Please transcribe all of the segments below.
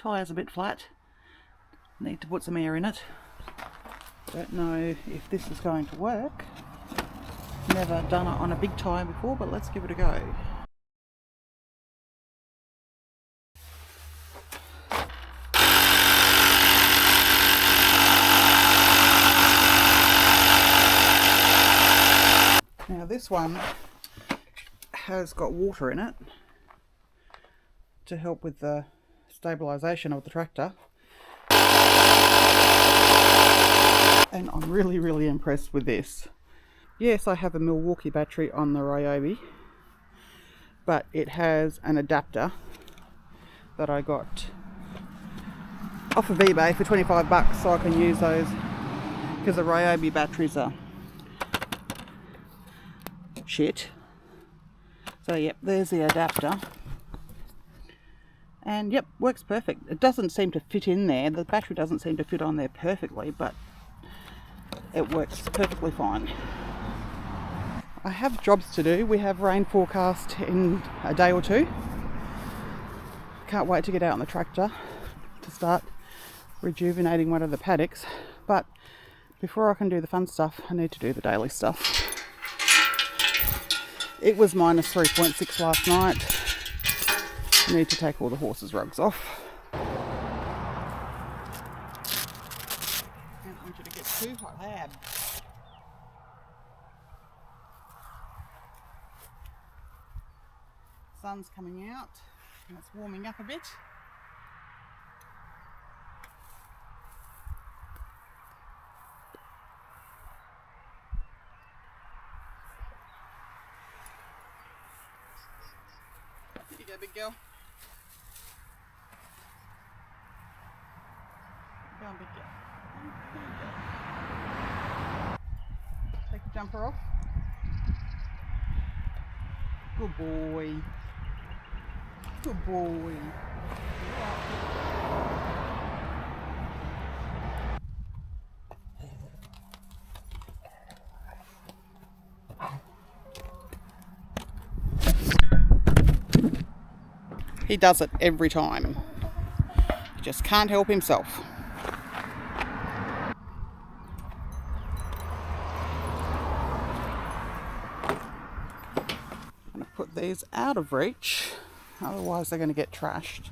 tyre's a bit flat. Need to put some air in it. Don't know if this is going to work. Never done it on a big tyre before, but let's give it a go. Now this one has got water in it to help with the stabilisation of the tractor. And I'm really impressed with this. Yes, I have a Milwaukee battery on the Ryobi, but it has an adapter that I got off of eBay for 25 bucks, so I can use those because the Ryobi batteries are shit. So yep, there's the adapter. And yep, works perfect. It doesn't seem to fit in there. The battery doesn't seem to fit on there perfectly, but it works perfectly fine. I have jobs to do. We have rain forecast in a day or two. Can't wait to get out on the tractor to start rejuvenating one of the paddocks. But before I can do the fun stuff, I need to do the daily stuff. It was minus 3.6 last night. I need to take all the horses' rugs off. I don't want you to get too hot, lad. Sun's coming out and it's warming up a bit. Here you go, big girl. Go on, big girl. Take the jumper off. Good boy. Good boy. He does it every time. He just can't help himself. I'm going to put these out of reach, otherwise they're going to get trashed.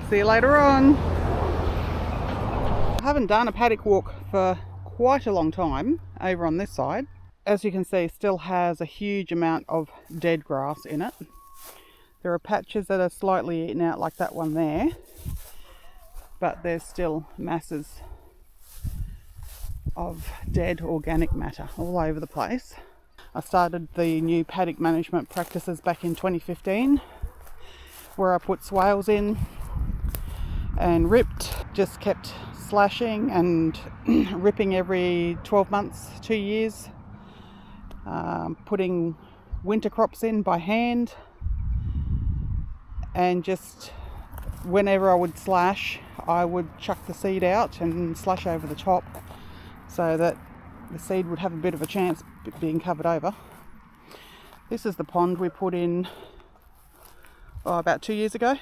See you later on. I haven't done a paddock walk for quite a long time over on this side. As you can see, still has a huge amount of dead grass in it. There are patches that are slightly eaten out like that one there, but there's still masses of dead organic matter all over the place. I started the new paddock management practices back in 2015, where I put swales in and ripped, just kept slashing and ripping every 12 months, 2 years. Putting winter crops in by hand, and just whenever I would slash, I would chuck the seed out and slash over the top so that the seed would have a bit of a chance being covered over. This is the pond we put in about 2 years ago.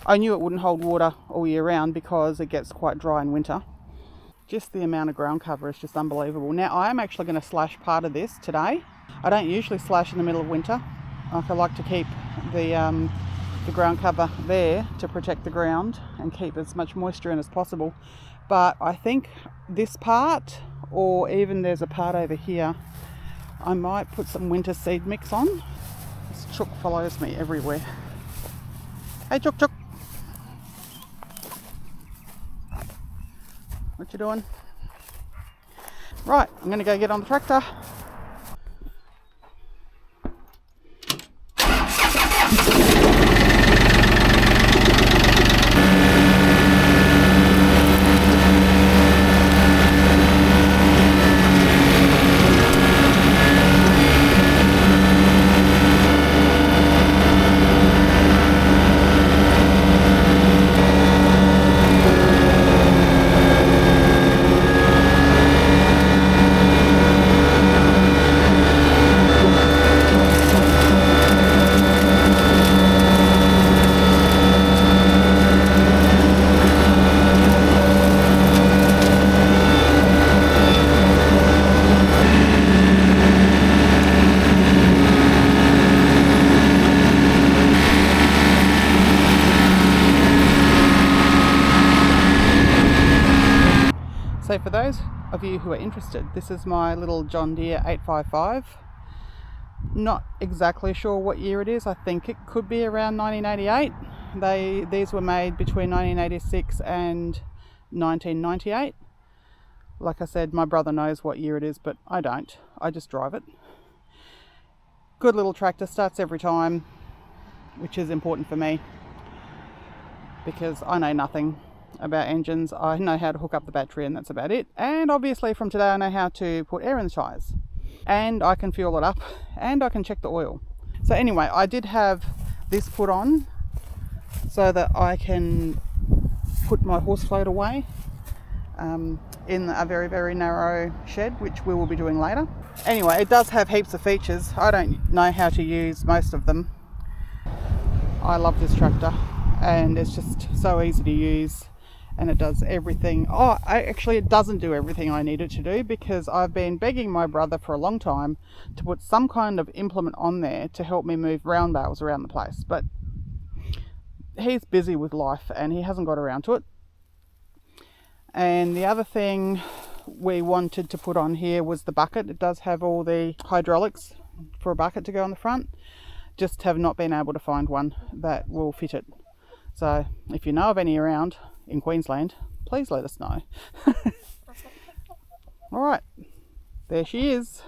I knew it wouldn't hold water all year round because it gets quite dry in winter. Just the amount of ground cover is just unbelievable. Now I am actually going to slash part of this today. I don't usually slash in the middle of winter. I like to keep the ground cover there to protect the ground and keep as much moisture in as possible. But I think this part, or even there's a part over here, I might put some winter seed mix on. This chook follows me everywhere. Hey chook chook. What you doing? Right, I'm going to go get on the tractor. So for those of you who are interested, this is my little John Deere 855. Not exactly sure what year it is. I think it could be around 1988. These were made between 1986 and 1998. Like I said, my brother knows what year it is, but I don't. I just drive it. Good little tractor, starts every time, which is important for me because I know nothing about engines. I know how to hook up the battery and that's about it. And obviously from today I know how to put air in the tyres. And I can fuel it up and I can check the oil. So anyway, I did have this put on so that I can put my horse float away in a very, very narrow shed, which we will be doing later. Anyway, it does have heaps of features. I don't know how to use most of them. I love this tractor and it's just so easy to use. And it does everything. Actually it doesn't do everything I need it to do, because I've been begging my brother for a long time to put some kind of implement on there to help me move round bales around the place, but he's busy with life and he hasn't got around to it. And the other thing we wanted to put on here was the bucket. It does have all the hydraulics for a bucket to go on the front, just have not been able to find one that will fit it. So if you know of any around in Queensland, please let us know. All right, there she is.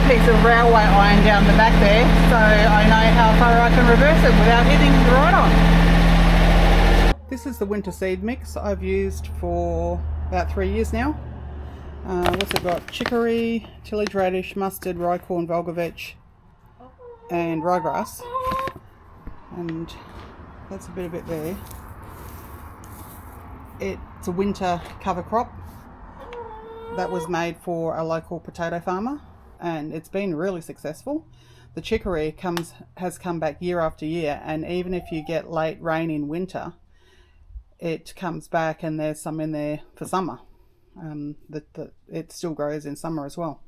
Piece of railway iron down the back there, so I know how far I can reverse it without hitting the ride on. This is the winter seed mix I've used for about 3 years now. What's it got? Chicory, tillage radish, mustard, rye corn, vulgar vetch and ryegrass, and that's a bit of it there. It's a winter cover crop that was made for a local potato farmer, and it's been really successful. The chicory has come back year after year, and even if you get late rain in winter, it comes back and there's some in there for summer. It still grows in summer as well.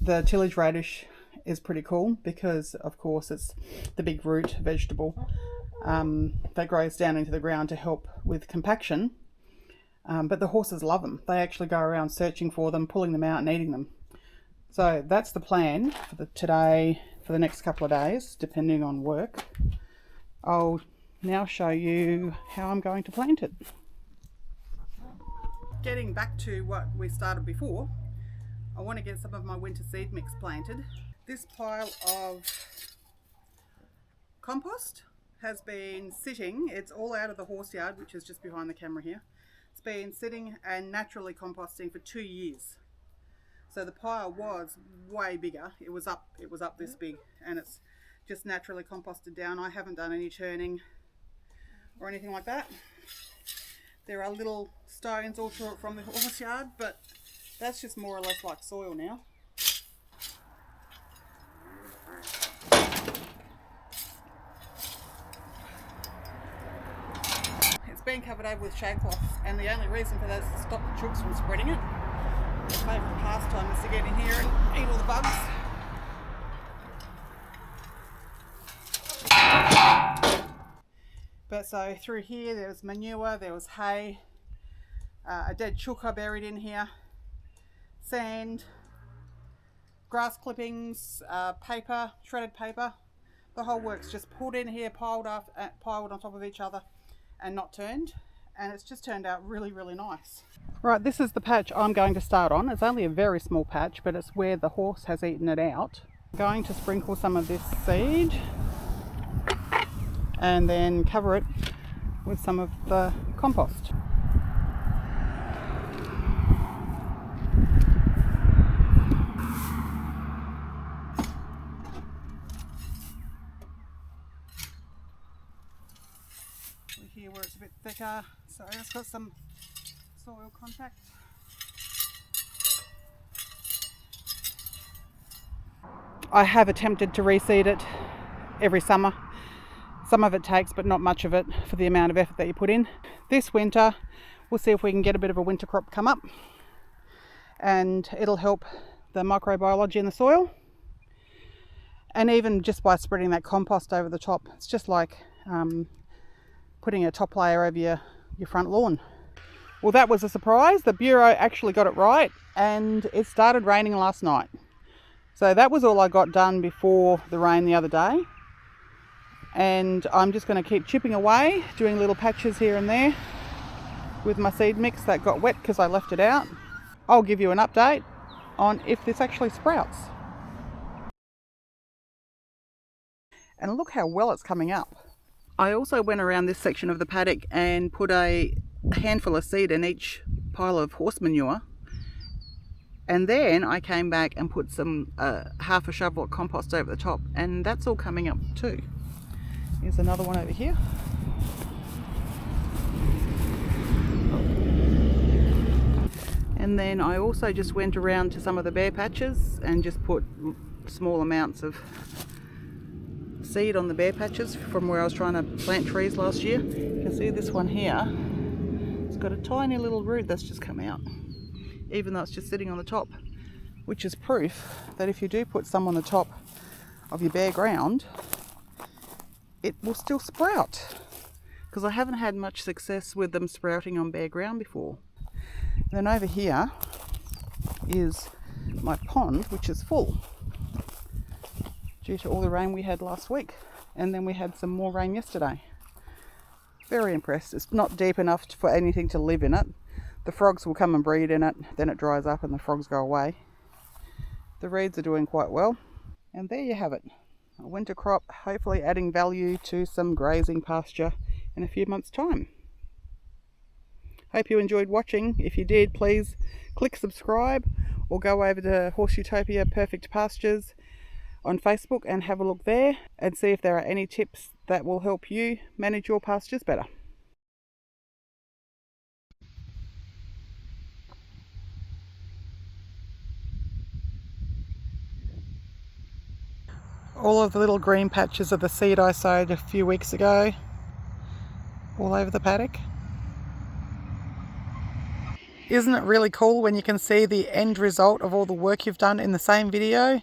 The tillage radish is pretty cool because of course it's the big root vegetable that grows down into the ground to help with compaction, but the horses love them. They actually go around searching for them, pulling them out and eating them. So that's the plan for the next couple of days, depending on work. I'll now show you how I'm going to plant it. Getting back to what we started before, I want to get some of my winter seed mix planted. This pile of compost has been sitting, it's all out of the horse yard, which is just behind the camera here. It's been sitting and naturally composting for 2 years. So the pile was way bigger. It was up this big, and it's just naturally composted down. I haven't done any churning or anything like that. There are little stones all through it from the horse yard, but that's just more or less like soil now. It's been covered over with shade cloth, and the only reason for that is to stop the chooks from spreading it. My favourite pastime is to get in here and eat all the bugs. But so through here there was manure, there was hay, a dead chook I buried in here, sand, grass clippings, paper, shredded paper. The whole works just pulled in here, piled on top of each other and not turned. And it's just turned out really, really nice. Right, this is the patch I'm going to start on. It's only a very small patch, but it's where the horse has eaten it out. I'm going to sprinkle some of this seed and then cover it with some of the compost. here where it's a bit thicker, so it's got some soil contact. I have attempted to reseed it every summer. Some of it takes, but not much of it for the amount of effort that you put in. This winter, we'll see if we can get a bit of a winter crop come up, and it'll help the microbiology in the soil. And even just by spreading that compost over the top, it's just like putting a top layer over your front lawn. Well, that was a surprise. The Bureau actually got it right, and it started raining last night. So that was all I got done before the rain the other day. And I'm just going to keep chipping away, doing little patches here and there with my seed mix that got wet because I left it out. I'll give you an update on if this actually sprouts. And look how well it's coming up. I also went around this section of the paddock and put a handful of seed in each pile of horse manure. And then I came back and put some half a shovel of compost over the top, and that's all coming up too. Here's another one over here. And then I also just went around to some of the bare patches and just put small amounts of seed on the bare patches from where I was trying to plant trees last year. You can see this one here. It's got a tiny little root that's just come out, even though it's just sitting on the top, which is proof that if you do put some on the top of your bare ground, it will still sprout, because I haven't had much success with them sprouting on bare ground before. Then over here is my pond, which is full due to all the rain we had last week, and then we had some more rain yesterday. Very impressed. It's not deep enough for anything to live in it. The frogs will come and breed in it, then it dries up and the frogs go away. The reeds are doing quite well, and there you have it. A winter crop, hopefully adding value to some grazing pasture in a few months' time. Hope you enjoyed watching. If you did, please click subscribe or go over to Horse Utopia Perfect Pastures on Facebook and have a look there and see if there are any tips that will help you manage your pastures better. All of the little green patches of the seed I sowed a few weeks ago, all over the paddock. Isn't it really cool when you can see the end result of all the work you've done in the same video?